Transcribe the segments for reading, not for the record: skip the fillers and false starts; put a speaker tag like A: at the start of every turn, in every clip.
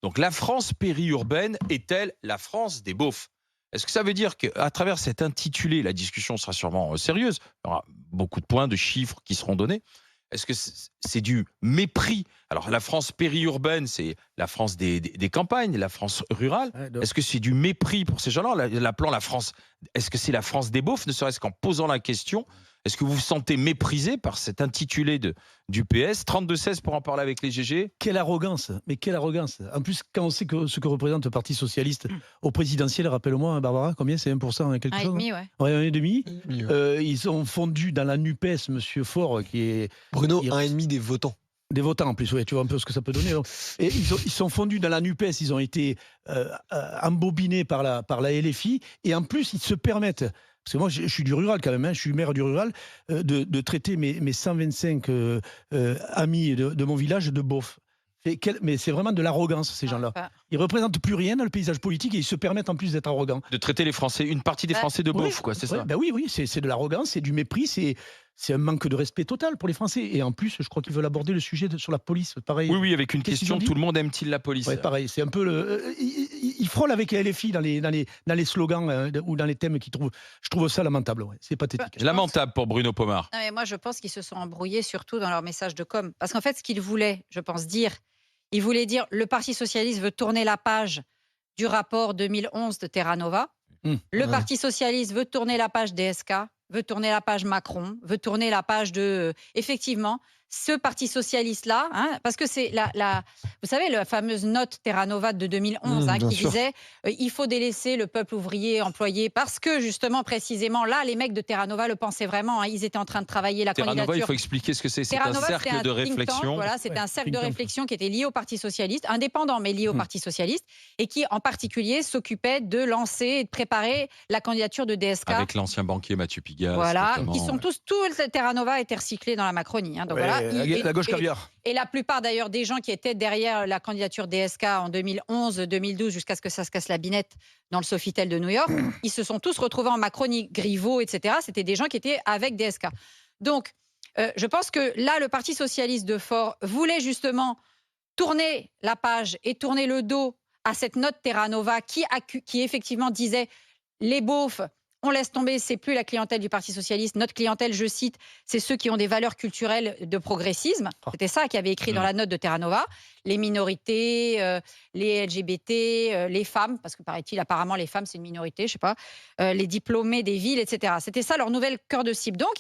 A: Donc la France périurbaine est-elle la France des beaufs? Est-ce que ça veut dire qu'à travers cet intitulé, la discussion sera sûrement sérieuse, il y aura beaucoup de points, de chiffres qui seront donnés. Est-ce que c'est du mépris? Alors la France périurbaine, c'est la France des campagnes, la France rurale.
B: Ouais,
A: Est-ce que c'est du mépris pour ces gens-là, l'appelant la France? Est-ce que c'est la France des beaufs, ne serait-ce qu'en posant la question? Est-ce que vous vous sentez méprisé par cet intitulé du PS? 32-16 pour en parler avec les GG.
B: quelle arrogance, mais quelle arrogance. En plus, quand on sait ce que représente le Parti Socialiste au présidentiel, rappelle-moi, Barbara, combien c'est 1% quelque chose?
C: 1,5, ouais.
B: Ouais, 1,5.
D: Ouais.
B: Ils ont fondu dans la NUPES, monsieur Faure, qui est
D: Bruno,
B: il-
D: 1,5 des votants.
B: des votants en plus, ouais, tu vois un peu ce que ça peut donner. Donc. Et ils sont fondus dans la NUPES, ils ont été embobinés par la LFI, et en plus, ils se permettent. Parce que moi, je suis du rural quand même, hein, je suis maire du rural, de traiter mes 125 amis de mon village de beaufs. Mais c'est vraiment de l'arrogance, ces gens-là. Ils représentent plus rien dans le paysage politique et ils se permettent en plus d'être arrogants.
A: De traiter les Français, une partie des Français de beaufs, quoi, c'est ça?
B: Ben oui, c'est de l'arrogance, c'est du mépris, c'est un manque de respect total pour les Français. Et en plus, je crois qu'ils veulent aborder le sujet sur la police, pareil.
A: Oui, avec une
B: Qu'est-ce qu'ils
A: question,
B: ont dit?
A: tout le monde aime-t-il la police?
B: Ouais, pareil, c'est un peu ils frôlent avec la LFI dans les slogans ou dans les thèmes qu'ils trouvent. Je trouve ça lamentable, ouais. C'est pathétique.
A: Lamentable pour Bruno Pomar.
C: Non, mais moi, je pense qu'ils se sont embrouillés surtout dans leur message de com. Parce qu'en fait, ce qu'ils voulaient, je pense, dire, ils voulaient dire le Parti socialiste veut tourner la page du rapport 2011 de Terra Nova. Le Parti socialiste veut tourner la page DSK, veut tourner la page Macron, veut tourner la page de... effectivement, ce Parti socialiste-là, hein, parce que c'est vous savez, la fameuse note Terra Nova de 2011
D: bien
C: qui
D: sûr.
C: disait il faut délaisser le peuple ouvrier employé, parce que justement, précisément, là, les mecs de Terra Nova le pensaient vraiment. Hein, ils étaient en train de travailler la
A: Terra Nova, il
C: candidature.
A: faut expliquer ce que c'est. C'est
C: Terra
A: un
C: Nova, c'était
A: cercle de
C: think tank,
A: réflexion.
C: voilà, c'était un cercle de
B: think tank.
C: réflexion qui était lié au Parti socialiste, indépendant mais lié au Parti socialiste, et qui en particulier s'occupait de lancer et de préparer la candidature de DSK.
A: Avec l'ancien banquier Mathieu Pigalle.
C: Voilà,
A: notamment,
C: qui sont tous, tout le Terra Nova a été recyclé dans la Macronie. Hein, donc
B: Ouais,
C: voilà,
B: la gauche caviar.
C: et la plupart d'ailleurs des gens qui étaient derrière la candidature DSK en 2011, 2012, jusqu'à ce que ça se casse la binette dans le Sofitel de New York, ils se sont tous retrouvés en Macronie, Griveaux, etc. C'était des gens qui étaient avec DSK. Donc, je pense que là, le Parti socialiste de Faure voulait justement tourner la page et tourner le dos à cette note Terra Nova qui effectivement disait les beaufs, on laisse tomber, c'est plus la clientèle du Parti socialiste. Notre clientèle, je cite, c'est ceux qui ont des valeurs culturelles de progressisme. C'était ça qui avait écrit dans la note de Terra Nova. Les minorités, les LGBT, les femmes, parce que paraît-il, apparemment, les femmes, c'est une minorité, je sais pas, les diplômés des villes, etc. C'était ça leur nouvelle cœur de cible. Donc,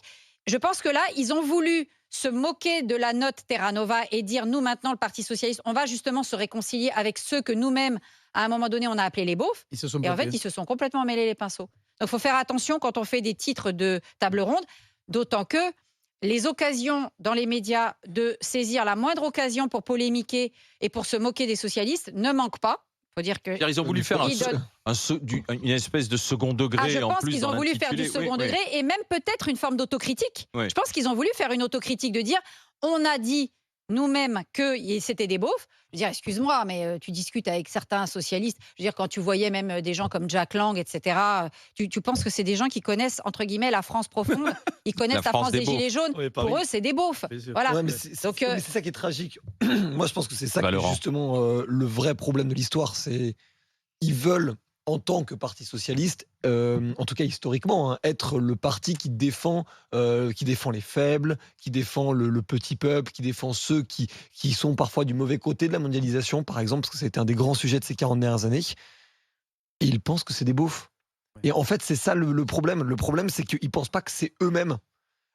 C: je pense que là, ils ont voulu se moquer de la note Terra Nova et dire, nous, maintenant, le Parti socialiste, on va justement se réconcilier avec ceux que nous-mêmes, à un moment donné, on a appelés les beaufs.
B: Ils se sont
C: Et en fait,
B: bloqués.
C: ils se sont complètement mêlés les pinceaux. Donc, il faut faire attention quand on fait des titres de table ronde, d'autant que les occasions dans les médias de saisir la moindre occasion pour polémiquer et pour se moquer des socialistes ne manquent pas. Il faut dire que...
A: Ils ont voulu faire
C: Ils donnent-
A: une espèce de second degré
C: je
A: en
C: pense
A: plus
C: qu'ils
A: dans
C: ont voulu faire du
A: l'intitulé.
C: second
A: Oui,
C: degré et même peut-être une forme d'autocritique.
A: Oui.
C: Je pense qu'ils ont voulu faire une autocritique de dire on a dit nous-mêmes que c'était des beaufs. Je veux dire, excuse-moi, mais tu discutes avec certains socialistes. Je veux dire, quand tu voyais même des gens comme Jack Lang, etc., tu penses que c'est des gens qui connaissent, entre guillemets, la France profonde. Ils connaissent la France des Gilets jaunes.
B: Oui,
C: Pour
B: pareil.
C: eux, c'est des beaufs.
B: Bien sûr.
C: Voilà.
D: Ouais, mais
C: Donc,
D: mais c'est ça qui est tragique. Moi, je pense que c'est ça qui est
A: Laurent.
D: justement le vrai problème de l'histoire. C'est ils veulent, en tant que parti socialiste, en tout cas historiquement, hein, être le parti qui défend les faibles, qui défend le petit peuple, qui défend ceux qui sont parfois du mauvais côté de la mondialisation, par exemple, parce que ça a été un des grands sujets de ces 40 dernières années. Et ils pensent que c'est des beaufs. Et en fait, c'est ça le problème. Le problème, c'est qu'ils ne pensent pas que c'est eux-mêmes.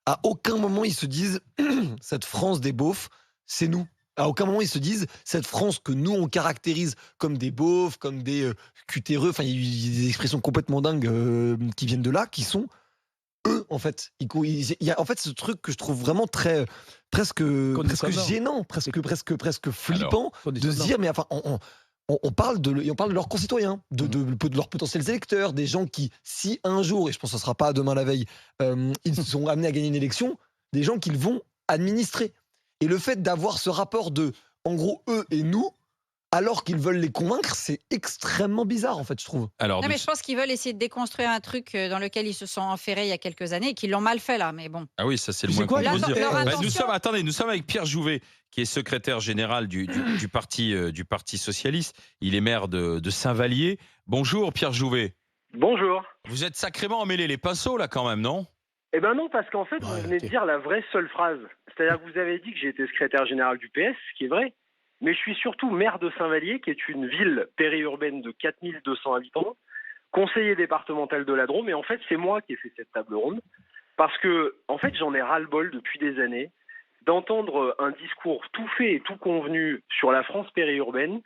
D: À aucun moment, ils se disent « cette France des beaufs, c'est nous ». À aucun moment, ils se disent « cette France que nous, on caractérise comme des beaufs, comme des cutéreux ». Enfin, il y a des expressions complètement dingues qui viennent de là, qui sont eux, en fait. Il y a en fait ce truc que je trouve vraiment très... presque
B: Condescendant.
D: gênant, presque flippant, de se
B: Condescendant.
D: dire « mais enfin, on parle de leurs concitoyens, de leurs potentiels électeurs, des gens qui, si un jour, et je pense que ce ne sera pas demain la veille, ils sont amenés à gagner une élection, des gens qu'ils vont administrer. Et le fait d'avoir ce rapport de, en gros, eux et nous, alors qu'ils veulent les convaincre, c'est extrêmement bizarre, en fait, je trouve.
A: Alors,
C: Non, mais je pense qu'ils veulent essayer de déconstruire un truc dans lequel ils se sont enferrés il y a quelques années et qu'ils l'ont mal fait là. Mais bon.
A: ah oui, ça c'est le
B: Tu sais
A: moins
B: quoi,
A: qu'on
C: Leur-
A: puisse dire.
C: leur
A: Bah,
C: intention-
A: nous sommes avec Pierre Jouvet, qui est secrétaire général du parti socialiste. Il est maire de Saint-Vallier. Bonjour Pierre Jouvet.
E: Bonjour.
A: Vous êtes sacrément emmêlé les pinceaux là quand même, non?
E: Eh ben non, parce qu'en fait,
B: Ouais,
E: vous venez
B: ok.
E: de dire la vraie seule phrase. C'est-à-dire que vous avez dit que j'étais secrétaire général du PS, ce qui est vrai, mais je suis surtout maire de Saint-Vallier, qui est une ville périurbaine de 4200 habitants, conseiller départemental de la Drôme, et en fait, c'est moi qui ai fait cette table ronde, parce que, en fait, j'en ai ras-le-bol depuis des années d'entendre un discours tout fait et tout convenu sur la France périurbaine,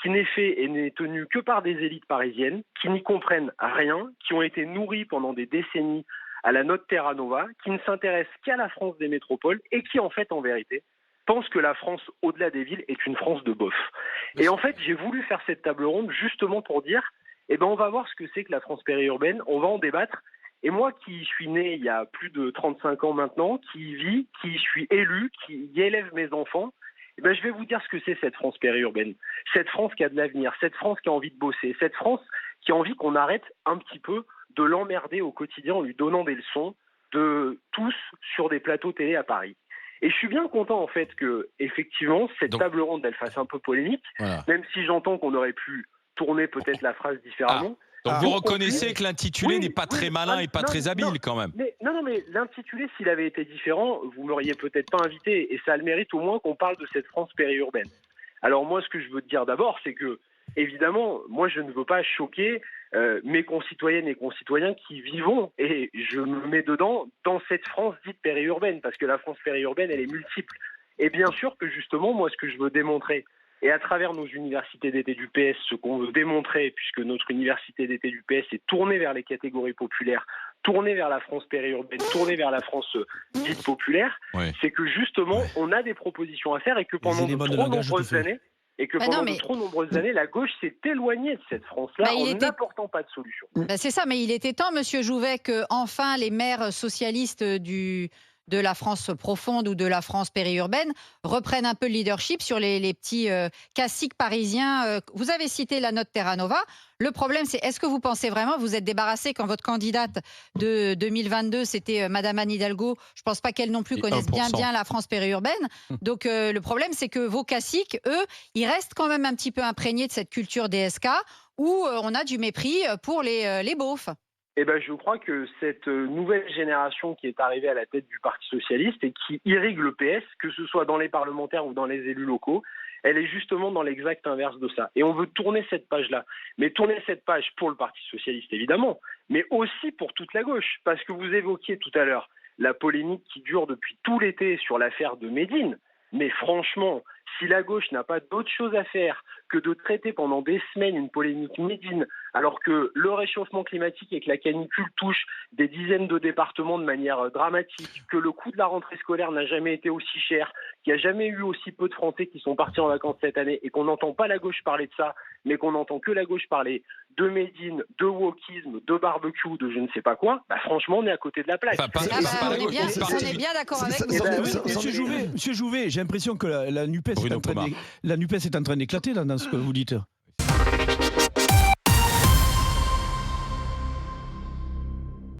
E: qui n'est fait et n'est tenu que par des élites parisiennes, qui n'y comprennent rien, qui ont été nourries pendant des décennies à la note Terra Nova, qui ne s'intéressent qu'à la France des métropoles et qui, en fait, en vérité, pensent que la France, au-delà des villes, est une France de bof. Et en fait, j'ai voulu faire cette table ronde justement pour dire, eh ben, on va voir ce que c'est que la France périurbaine, on va en débattre. Et moi qui suis né il y a plus de 35 ans maintenant, qui y vis, qui suis élu, qui y élève mes enfants, eh ben, je vais vous dire ce que c'est cette France périurbaine. Cette France qui a de l'avenir, cette France qui a envie de bosser, cette France qui a envie qu'on arrête un petit peu de l'emmerder au quotidien en lui donnant des leçons de tous sur des plateaux télé à Paris. Et je suis bien content en fait que effectivement cette
A: Donc-
E: table ronde elle fasse un peu polémique,
A: Voilà.
E: même si j'entends qu'on aurait pu tourner peut-être la phrase différemment.
A: Donc
B: Ah.
A: vous
E: Pour
A: reconnaissez
E: conclure-
A: que l'intitulé
E: Oui,
A: n'est pas très
E: oui,
A: malin
E: ah,
A: et pas
E: non,
A: très habile
E: non.
A: quand même.
E: Mais non, mais l'intitulé, s'il avait été différent, vous m'auriez peut-être pas invité, et ça a le mérite au moins qu'on parle de cette France périurbaine. Alors moi, ce que je veux te dire d'abord, c'est que, évidemment, moi, je ne veux pas choquer mes concitoyennes et concitoyens qui vivons, et je me mets dedans, dans cette France dite périurbaine, parce que la France périurbaine, elle est multiple. Et bien sûr que, justement, moi, ce que je veux démontrer, et à travers nos universités d'été du PS, ce qu'on veut démontrer, puisque notre université d'été du PS est tournée vers les catégories populaires, tournée vers la France périurbaine, tournée vers la France dite populaire,
A: Ouais.
E: c'est que justement, on a des propositions à faire et que pendant de
B: éléments de
E: trop
B: langage,
E: nombreuses
B: tout fait.
E: années,
C: Bah non, mais-
E: de trop nombreuses années, la gauche s'est éloignée de cette France-là
C: Bah, il
E: en
C: était-
E: n'apportant pas de solution.
C: Ben, c'est ça, mais il était temps, Monsieur Jouvet, que enfin les maires socialistes de la France profonde ou de la France périurbaine reprennent un peu le leadership sur les petits classiques parisiens. Vous avez cité la note Terra Nova. Le problème, c'est est-ce que vous pensez vraiment vous êtes débarrassé quand votre candidate de 2022, c'était Madame Anne Hidalgo. Je pense pas qu'elle non plus
A: Et
C: connaisse bien
A: 1%.
C: la France périurbaine. Donc le problème, c'est que vos classiques, eux, ils restent quand même un petit peu imprégnés de cette culture DSK où on a du mépris pour les beaufs.
E: Eh ben, je crois que cette nouvelle génération qui est arrivée à la tête du Parti socialiste et qui irrigue le PS, que ce soit dans les parlementaires ou dans les élus locaux, elle est justement dans l'exact inverse de ça. Et on veut tourner cette page-là. Mais tourner cette page pour le Parti socialiste, évidemment, mais aussi pour toute la gauche. Parce que vous évoquiez tout à l'heure la polémique qui dure depuis tout l'été sur l'affaire de Médine. Mais franchement, si la gauche n'a pas d'autre chose à faire que de traiter pendant des semaines une polémique Médine, alors que le réchauffement climatique et que la canicule touchent des dizaines de départements de manière dramatique, que le coût de la rentrée scolaire n'a jamais été aussi cher, qu'il n'y a jamais eu aussi peu de Français qui sont partis en vacances cette année et qu'on n'entend pas la gauche parler de ça, mais qu'on n'entend que la gauche parler de Médine, de wokisme, de barbecue, de je ne sais pas quoi, bah franchement, on est à côté de la plaque.
A: Enfin, pas-
C: Ah bah,
A: pas la
C: on est
A: gauche,
C: bien,
A: une
C: on
A: partie.
C: est bien d'accord avec
D: Ça-
C: vous.
E: Eh ben,
D: ça-
E: oui,
B: Monsieur Jouvet, j'ai l'impression que la NUPES,
A: Bruno
B: est en train
A: Pomar.
B: la NUPES est en train d'éclater là, dans ce que vous dites.